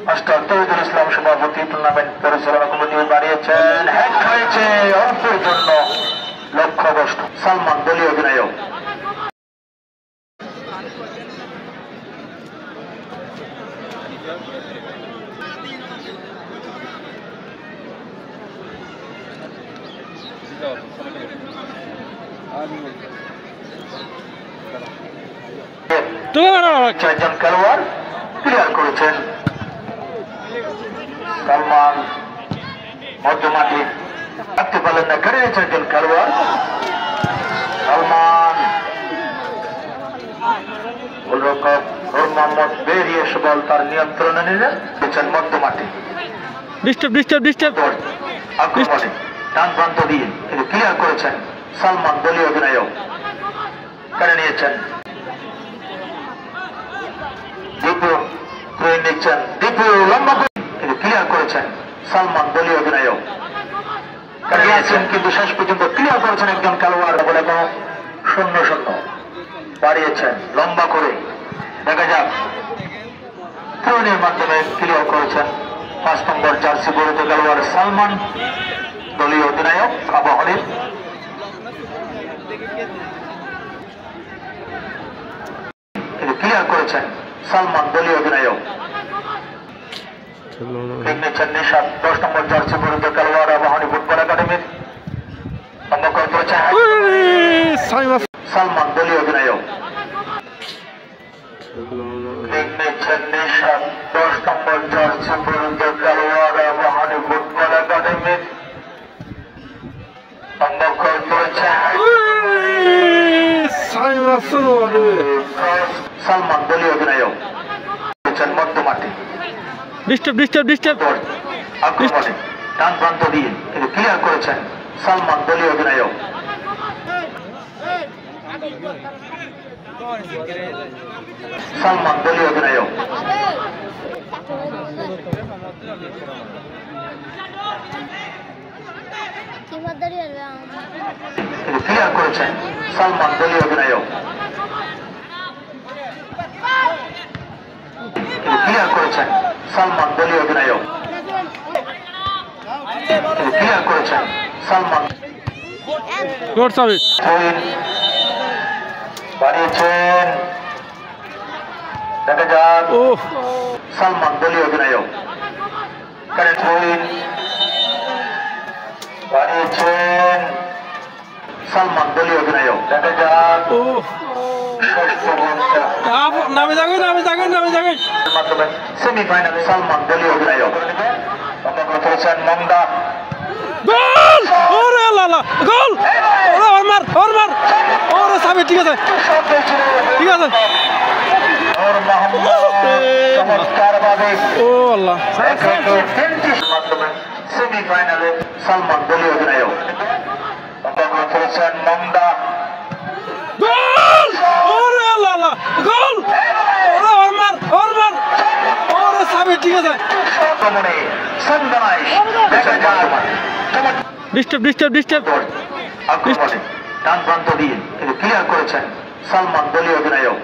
Master Tauhidul ইসলাম সভাপতি tournament পরিচালনা committee বাড়িয়েছেন। হ্যাক হয়েছে অল্পের জন্য লক্ষ্যভ্রষ্ট। সালমান দলীয় অধিনায়ক। চারজন খেলোয়াড় ক্লিয়ার করেছেন। সালমান মধ্যমাঠে রাখতে পারলেন না, কেড়ে চারজন খেলোয়াড়। সালমান গোলরক্ষক নূর মোহাম্মদ বেরিয়ে এসে বল তার নিয়ন্ত্রণে নিলেন মধ্যমাঠে। আক্রমণে ডান প্রান্ত দিয়ে কিন্তু ক্লিয়ার করেছেন সালমান দলীয় অধিনায়ক, কেড়ে নিয়েছেন। দীপু নিচ্ছেন, দীপু লম্বা কিন্তু ক্লিয়ার করেছেন সালমান দলীয় অধিনায়ক, কেড়ে নিয়েছেন। কিন্তু শেষ পর্যন্ত ক্লিয়ার করেছেন একজন খেলোয়াড় বলে কোনো 0-0 বাড়িয়েছেন লম্বা করে। দেখা যাক থ্রোইনের মাধ্যমে ক্লিয়ার করেছেন 5 নম্বর জার্সি পরিহিত খেলোয়াড় সালমান দলীয় অধিনায়ক আবাহনীর। ক্লিয়ার করেছেন সালমান দলীয় অধিনায়ক, নিচ্ছেন নিশাদ 10 নম্বর জার্সি পরিহিত খেলোয়াড় আবাহনী ফুটবল একাডেমির। সালমান দলীয় অধিনায়ক নিচ্ছেন নিশাদ 10 নম্বর জার্সি পরিহিত খেলোয়াড় আবাহনী ফুটবল একাডেমির। সালমান দলীয় অধিনায়ক মধ্যমাঠে আক্রমণে ডান প্রান্ত দিয়ে কিন্তু ক্লিয়ার করেছেন সালমান দলীয় অধিনায়ক। সালমান দলীয় অধিনায়ক ক্লিয়ার করেছেন সালমান দলীয় অধিনায়ক, ক্লিয়ার করেছেন সালমান দলীয় অধিনায়ক, ক্লিয়ার করেছেন সালমান বাড়িয়েছেন। দেখা যাক সালমান দলীয় অধিনায়ক বাড়িয়েছেন সালমান দলীয় অধিনায়ক। দেখা যাক মাধ্যমে সেমিফাইনালে সালমান দলীয় অধিনায়ক করেছেন মন্দা। ঠিক আছে ঠিক আছে মাধ্যমে সেমিফাইনালে সালমান দলীয় অধিনায়ক করেছেন মন্দা। ঠিক আছে আক্রমণে ডান প্রান্ত দিয়ে কিন্তু ক্লিয়ার করেছেন সালমান দলীয় অধিনায়ক,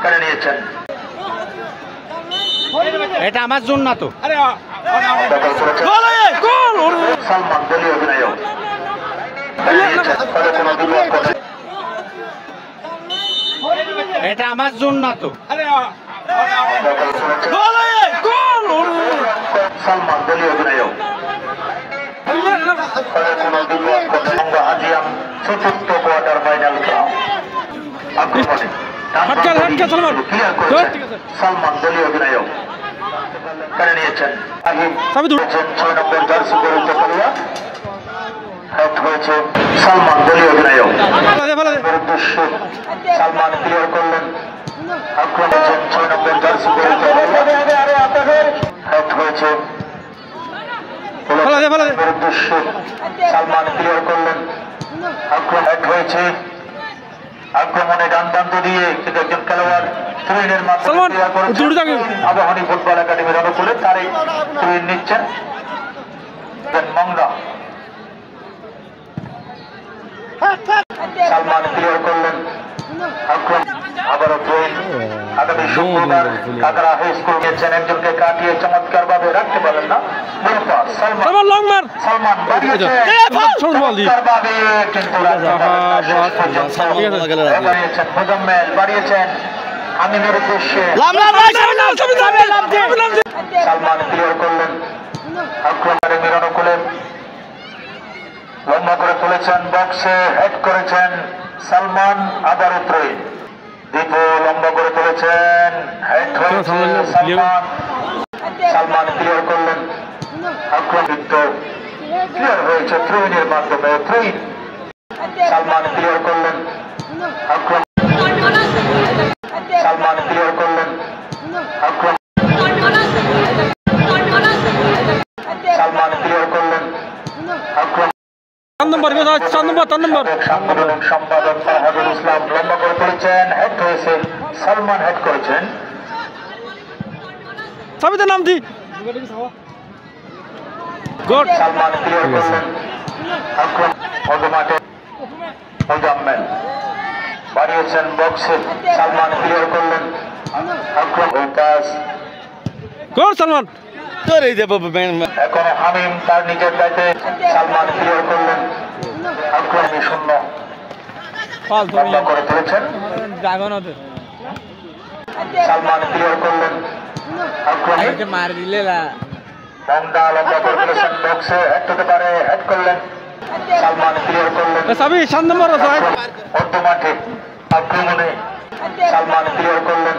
কেড়ে নিয়েছেন। এটা আমার জন্য না তো। সালমান দলীয় অধিনায়ক এটা আমার জন্য না তো। সালমান দলীয় অধিনায়ক চতুর্থ কোয়ার্টার ফাইনাল আক্রমণে ক্লিয়ার করেছেন সালমান দলীয় অধিনায়ক, কেড়ে নিয়েছেন। 6 নম্বর জার্সি পরিহিত খেলোয়াড় হয়েছে সালমান দলীয় অধিনায়ক। উদ্দেশ্যে সালমান ক্লিয়ার করলেন। আক্রমণ 6 নম্বর জার্সি পরিহিত হয়েছে উদ্দেশ্যে সালমান ক্লিয়ার করলেন। আক্রমণ হয়েছে আক্রমণে ডান প্রান্ত দিয়ে কিন্তু একজন খেলোয়াড় থ্রোইনের মাধ্যমে ক্লিয়ার করেছেন আবাহনী ফুটবল একাডেমির অনুকূলে। তারই থ্রোইন নিচ্ছেন মংরা। সালমান ক্লিয়ার করলেন। আক্রমণ আবারও ট্রেন আগামী শুক্রবার কাকড়া হাই স্কুল গেছেন একজনকে কাটিয়ে চমৎকার ভাবে রাখতে পারলেন না সালমান বাড়িয়েছেন চমৎকারভাবে কিন্তু মোজাম্মেল বাড়িয়েছেন আমিনের উদ্দেশ্যে সালমান ক্লিয়ার করলেন আক্রমণে মিলন করলেন লম্বা করে তুলেছেন বক্সে হেড করেছেন সালমান আবারও ত্রয়ী দীপু লম্বা করে তুলেছেন হেড হয়েছে সালমান ক্লিয়ার করলেন আক্রমিত ক্লিয়ার হয়েছে ত্রয়ীর মাধ্যমে ত্রয়ী সালমান ক্লিয়ার করলেন আক্রমণ সালমান ক্লিয়ার করলেন আক্রমণ সালমান ক্লিয়ার করলেন আক্রমণ সাংগঠনিক সম্পাদক ফারহাদুল ইসলাম লম্বা করে তুলেছেন হেড হয়েছে সালমান হেড করেছেন সালমান ক্লিয়ার করলেন আক্রমণ মাঠে মোজাম্মেল বাড়িয়েছেন বক্সে সালমান ক্লিয়ার করলেন আক্রমণ পাস সালমান এখনো হামিম তার নিজের দায়িত্বে সালমান ক্লিয়ার করলেন আক্রমণে শূন্য লম্বা করে তুলেছেন সালমান ক্লিয়ার করলেন আক্রমণে মন্দা লম্বা করে তুলেছেন বক্সে হেড হতে পারে হেড করলেন সালমান ক্লিয়ার করলেন মধ্য মাঠে আক্রমণে সালমান ক্লিয়ার করলেন